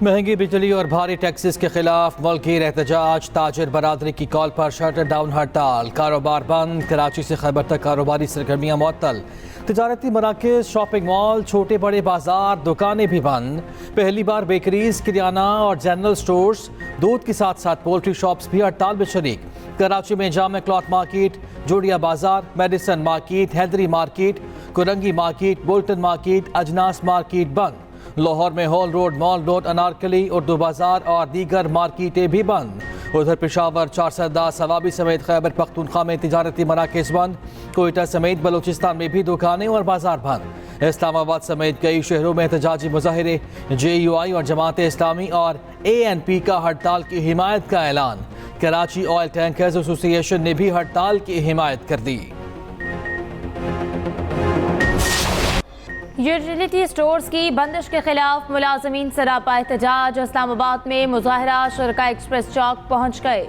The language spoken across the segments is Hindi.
महंगी बिजली और भारी टैक्सेस के खिलाफ मुल्की एहतजाज, ताजिर बरादरी की कॉल पर शटर डाउन हड़ताल, कारोबार बंद। कराची से खैबर तक कारोबारी सरगर्मियाँ मुअत्तल, तिजारती मराकज़, शॉपिंग मॉल, छोटे बड़े बाजार, दुकानें भी बंद। पहली बार बेकरीज, किराना और जनरल स्टोर्स, दूध के साथ साथ पोल्ट्री शॉप्स भी हड़ताल में शरीक। कराची में जामे cloth market, Jodia Bazaar, medicine market, Hyderi market, Korangi market, Bolton market, Ajnas market बंद। लाहौर में hall road, mall road, Anarkali, Urdu Bazaar और दीगर मार्केटें भी बंद। उधर पेशावर, चारसदा, सवाबी समेत खैबर पख्तूनख्वा में तिजारती मराकज़ बंद। कोयटा समेत बलूचिस्तान में भी दुकानें और बाजार बंद। इस्लामाबाद समेत कई शहरों में एहतजाजी मुजाहिरे, JUI और जमात इस्लामी और ANP का हड़ताल की हिमायत का ऐलान। कराची ऑयल टैंकर्स एसोसिएशन ने भी हड़ताल की हिमायत कर दी। यूटिलिटी स्टोर्स की बंदिश के खिलाफ मुलाजमीन सरापा एहतजाज। इस्लामाबाद में मुजाहरा शुरका एक्सप्रेस चौक पहुँच गए।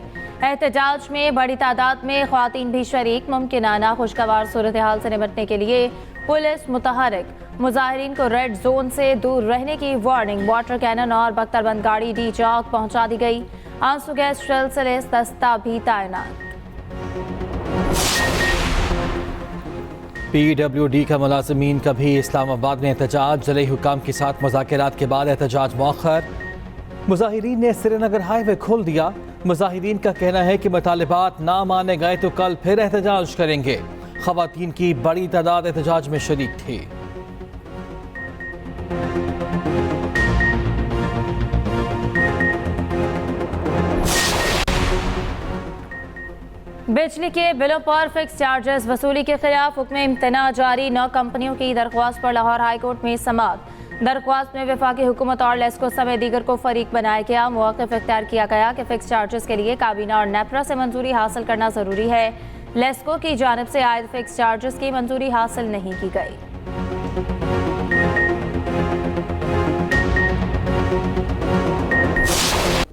एहतजाज में बड़ी तादाद में ख्वातीन भी शरीक। मुमकिनाना खुशगवार सूरत हाल से निपटने के लिए पुलिस मुतहरिक। मुजाहिरीन को रेड जोन से दूर रहने की वार्निंग। वाटर कैनन और बख्तरबंद गाड़ी डी चौक पहुँचा दी गई। आंसू गैस शेल से लैस दस्ता भी तैनात। PWD का मुलाजमीन का भी इस्लामाबाद में एहतजाज। ज़िले हुकाम के साथ मुज़ाकरात के बाद एहतजाज मौखर। मुजाहिरीन ने श्रीनगर हाईवे खोल दिया। मुजाहिरीन का कहना है कि मुतालिबात ना माने गए तो कल फिर एहतजाज करेंगे। ख़वातीन की बड़ी तादाद एहतजाज में शरीक थी। बिजली के बिलों पर फिक्स चार्जेस वसूली के खिलाफ हुक्म इम्तना जारी। 9 कंपनियों की दरख्वास्त पर लाहौर हाई कोर्ट में समाअत। दरख्वास्त में वफाकी हुकूमत और लेस्को समेत दीगर को फरीक बनाया गया। मौक़िफ़ इख्तियार किया गया कि फिक्स चार्जेस के लिए काबीना और नेपरा से मंजूरी हासिल करना ज़रूरी है। लेस्को की जानिब से आयद फिक्स चार्जेस की मंजूरी हासिल नहीं की गई।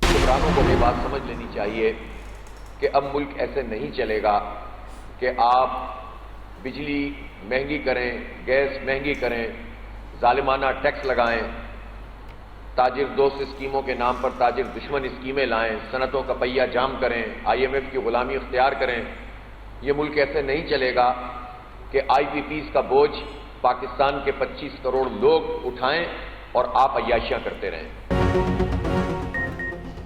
हुक्मरानों को ये बात समझ लेनी चाहिए कि अब मुल्क ऐसे नहीं चलेगा कि आप बिजली महंगी करें, गैस महंगी करें, जालिमाना टैक्स लगाएं, ताजिर दोस्त स्कीमों के नाम पर ताजिर दुश्मन स्कीमें लाएं, सनतों का पहिया जाम करें, IMF की गुलामी इख्तियार करें। ये मुल्क ऐसे नहीं चलेगा कि IPPs का बोझ पाकिस्तान के 25 करोड़ लोग उठाएं और आप अय्याशियां करते रहें।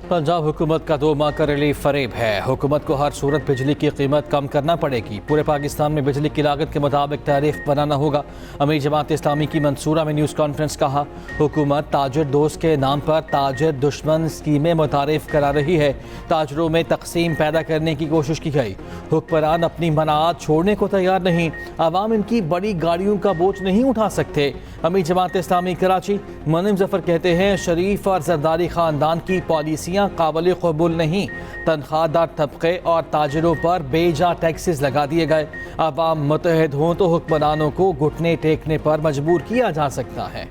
पंजाब हुकूमत का 2 माह का रिलीफ फरेब है। हुकूमत को हर सूरत बिजली की कीमत कम करना पड़ेगी। पूरे पाकिस्तान में बिजली की लागत के मुताबिक टैरिफ बनाना होगा। अमीर जमात इस्लामी की मंसूरा में न्यूज़ कॉन्फ्रेंस कहा, हुकूमत ताजिर दोस्त के नाम पर ताजिर दुश्मन स्कीमें मुतारिफ करा रही है। ताजरों में तकसीम पैदा करने की कोशिश की गई। हुक्मरान अपनी मनात छोड़ने को तैयार नहीं। आवाम इनकी बड़ी गाड़ियों का बोझ नहीं उठा सकते। अमीर जमात इस्लामी कराची मुनीम जफर कहते हैं, शरीफ और जरदारी ख़ानदान की पॉलिसी काबिल कबूल नहीं। तनख्वाहदार तबके और ताजिरों पर बेजा टैक्सेस लगा दिए गए। अवाम मुतहद हों तो हुक्मरानों को घुटने टेकने पर मजबूर किया जा सकता है।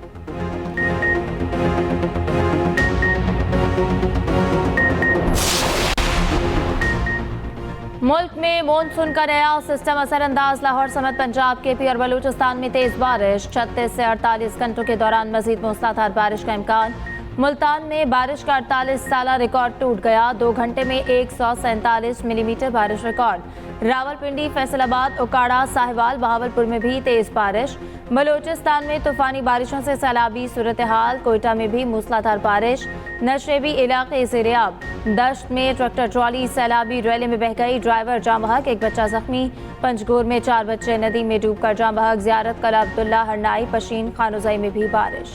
मुल्क में मॉनसून का नया सिस्टम असरअंदाज। लाहौर समेत पंजाब, KP और बलूचिस्तान में तेज बारिश। 36 से 48 घंटों के दौरान मजीद मूसलाधार बारिश का इम्कान। मुल्तान में बारिश का 48 साला रिकॉर्ड टूट गया। 2 घंटे में 147 मिलीमीटर बारिश रिकॉर्ड। रावलपिंडी, फैसलाबाद, उकाड़ा, साहिवाल, बहावलपुर में भी तेज बारिश। बलूचिस्तान में तूफानी बारिशों से सैलाबी सूरत हाल। कोयटा में भी मूसलाधार बारिश। नशेबी इलाके ज़ेर-ए-आब। दश्त में ट्रैक्टर ट्रॉली सैलाबी रैली में बह गई। ड्राइवर जाम बहक, 1 बच्चा जख्मी। पंजगोर में 4 बच्चे नदी में डूबकर जाम बहक। ज़ियारत कला अब्दुल्ला, हरनाई, पशीन, खानुजाई में भी बारिश।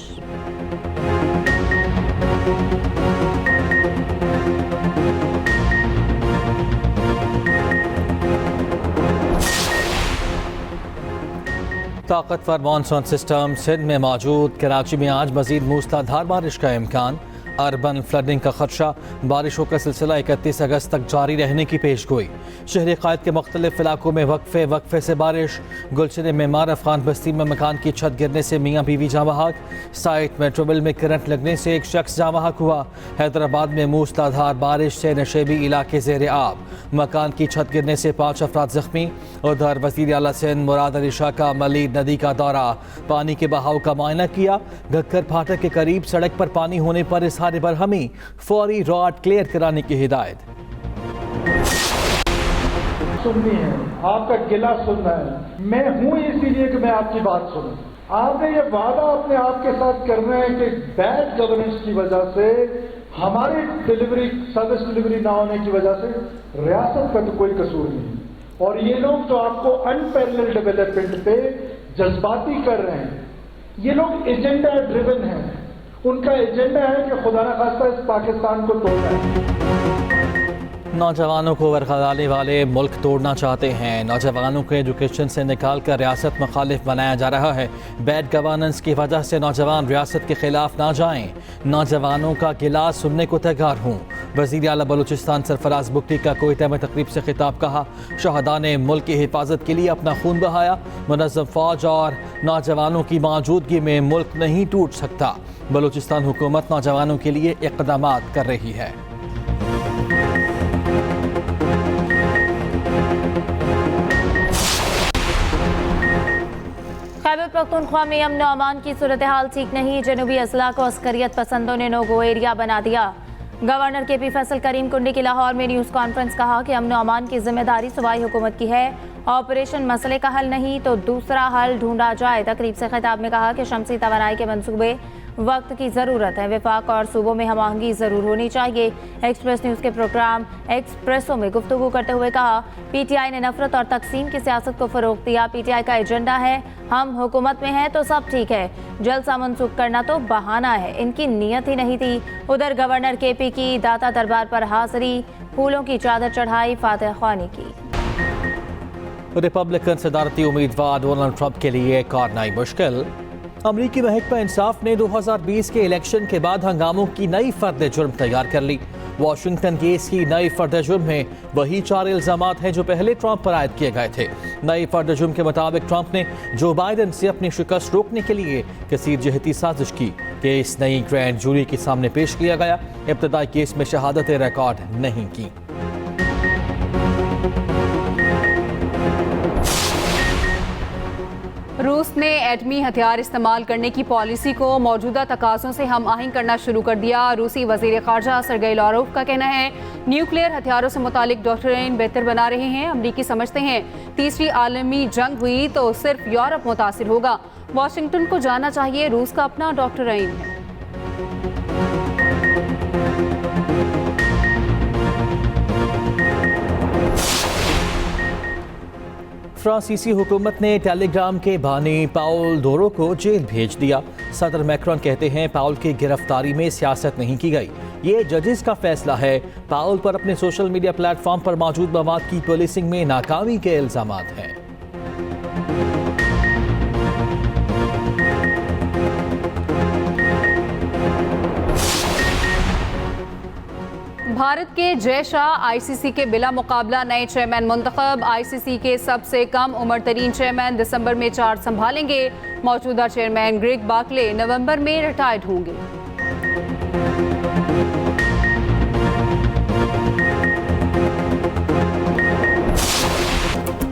ताकतवर मानसून सिस्टम सिंध में मौजूद। कराची में आज मजीद मूसलाधार बारिश का इम्कान। अर्बन फ्लडिंग का खदशा। बारिशों का सिलसिला 31 अगस्त तक जारी रहने की पेशगोई। शहरी क़ायद के मुख्तलिफ इलाकों में वक्फे से बारिश। गुलशन मेमार अफगान बस्ती में मकान की छत गिरने से मियाँ बीवी जाँ बहक। साइट मेट्रोबिल में करंट लगने से 1 शख्स जाँ बहक हुआ। हैदराबाद में मूसलाधार बारिश से नशेबी इलाके ज़ेर-ए-आब। मकान की छत गिरने से 5 अफराद जख्मी। उधर वज़ीर आला सिंध मुराद अली शाह का मलीर नदी का दौरा, पानी के बहाव का मुआयना किया। घक्कर फाटक के करीब सड़क पर पानी होने पर इसहार ज़ाहिर बरहमी फौरी रॉड क्लियर कराने की हिदायत। सुननी है, आपका गिला सुनना है। मैं हूं इसीलिए कि मैं आपकी बात सुनूं। आपने ये वादा अपने आप के साथ करना है कि बैड गवर्नेंस की वजह से, हमारी सर्विस डिलीवरी ना होने की वजह से रियासत का तो कोई कसूर नहीं। और ये लोग जो आपको अनपैरेलल डेवलपमेंट पे जज्बाती कर रहे हैं, ये लोग एजेंडा ड्रिवन हैं। उनका एजेंडा है कि खुदा न खास्ता इस पाकिस्तान को तोड़ना है। नौजवानों को वर्गलाने वाले मुल्क तोड़ना चाहते हैं। नौजवानों को एजुकेशन से निकाल कर रियासत मुखालिफ बनाया जा रहा है। बैड गवर्नेंस की वजह से नौजवान रियासत के खिलाफ ना जाएं। नौजवानों का गिला सुनने को तैयार हूँ। वज़ीर आला बलूचिस्तान सरफराज बुगटी का कोयटा में तकरीब से खिताब कहा। शहदा ने मुल्क की हिफाजत के लिए अपना खून बहाया। मुनज़्ज़म फ़ौज और नौजवानों की मौजूदगी में मुल्क नहीं टूट सकता। बलूचिस्तान हुकूमत नौजवानों के लिए इक़दामात कर रही है। खैबर पख्तूनख्वा में अमन अमान की सूरत हाल ठीक नहीं। जनूबी अजला को अस्करियत पसंदों ने नो गो एरिया बना दिया। गवर्नर KP फैसल करीम कुंडी की लाहौर में न्यूज़ कॉन्फ्रेंस कहा कि अमन अमान की जिम्मेदारी सूबाई हुकूमत की है। ऑपरेशन मसले का हल नहीं तो दूसरा हल ढूंढा जाए। तकरीब से खिताब में कहा कि शमसी तवानाई के मंसूबे वक्त की ज़रूरत है। वफाक और सूबों में हम आहंगी ज़रूर होनी चाहिए। एक्सप्रेस न्यूज़ के प्रोग्राम एक्सप्रेसो में गुफ्तगू करते हुए कहा, PTI ने नफरत और तकसीम की सियासत को फ़रोग़ दिया। PTI का एजेंडा है हम हुकूमत में हैं तो सब ठीक है, जलसा मनसूख करना तो बहाना है। इनकी नीयत ही नहीं थी। उधर गवर्नर KP की दाता दरबार पर हाज़री, फूलों की चादर चढ़ाई, फातिहा ख्वानी की। रिपब्लिकन सदारती उम्मीदवार डोनाल्ड ट्रंप के लिए कारनाई मुश्किल। अमरीकी महकमा इंसाफ ने 2020 के इलेक्शन के बाद हंगामों की नई फर्द जुर्म तैयार कर ली। वाशिंगटन केस की नई फर्द जुर्म में वही 4 इल्जामात हैं जो पहले ट्रंप पर आयद किए गए थे। नई फर्द जुर्म के मुताबिक ट्रंप ने जो बाइडन से अपनी शिकस्त रोकने के लिए कसीर जहती साजिश की। केस नई ग्रैंड जूरी के सामने पेश किया गया। इब्तदाई केस में शहादतें रिकॉर्ड नहीं की। रूस ने एटमी हथियार इस्तेमाल करने की पॉलिसी को मौजूदा तकाज़ों से हम आहंग करना शुरू कर दिया। रूसी वज़ीर ख़ारजा सर्गेई लारोव का कहना है न्यूक्लियर हथियारों से मुतालिक डॉक्ट्रिन बेहतर बना रहे हैं। अमरीकी समझते हैं तीसरी आलमी जंग हुई तो सिर्फ यूरोप मुतासिर होगा। वाशिंगटन को जानना चाहिए रूस का अपना डॉक्ट्रिन है। फ्रांसीसी हुकूमत ने टेलीग्राम के बानी पाउल दोरो को जेल भेज दिया। सदर मैक्रॉन कहते हैं पाउल की गिरफ्तारी में सियासत नहीं की गई, ये जजेस का फैसला है। पाउल पर अपने सोशल मीडिया प्लेटफॉर्म पर मौजूद मवाद की पुलिसिंग में नाकामी के इल्जामात हैं। भारत के जय शाह ICC के बिला मुकाबला नए चेयरमैन मुंतखब। ICC के सबसे कम उम्र तरीन चेयरमैन दिसंबर में चार्ज संभालेंगे। मौजूदा चेयरमैन ग्रेग बार्कले नवंबर में रिटायर्ड होंगे।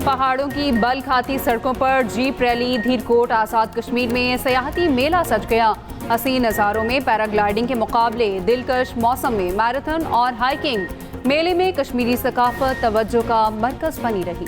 पहाड़ों की बल खाती सड़कों पर जीप रैली। धीरकोट आज़ाद कश्मीर में सयाहती मेला सज गया। हसीन नज़ारों में पैराग्लाइडिंग के मुकाबले, दिलकश मौसम में मैराथन और हाइकिंग। मेले में कश्मीरी सकाफत तवज्जो का मरकज़ बनी रही।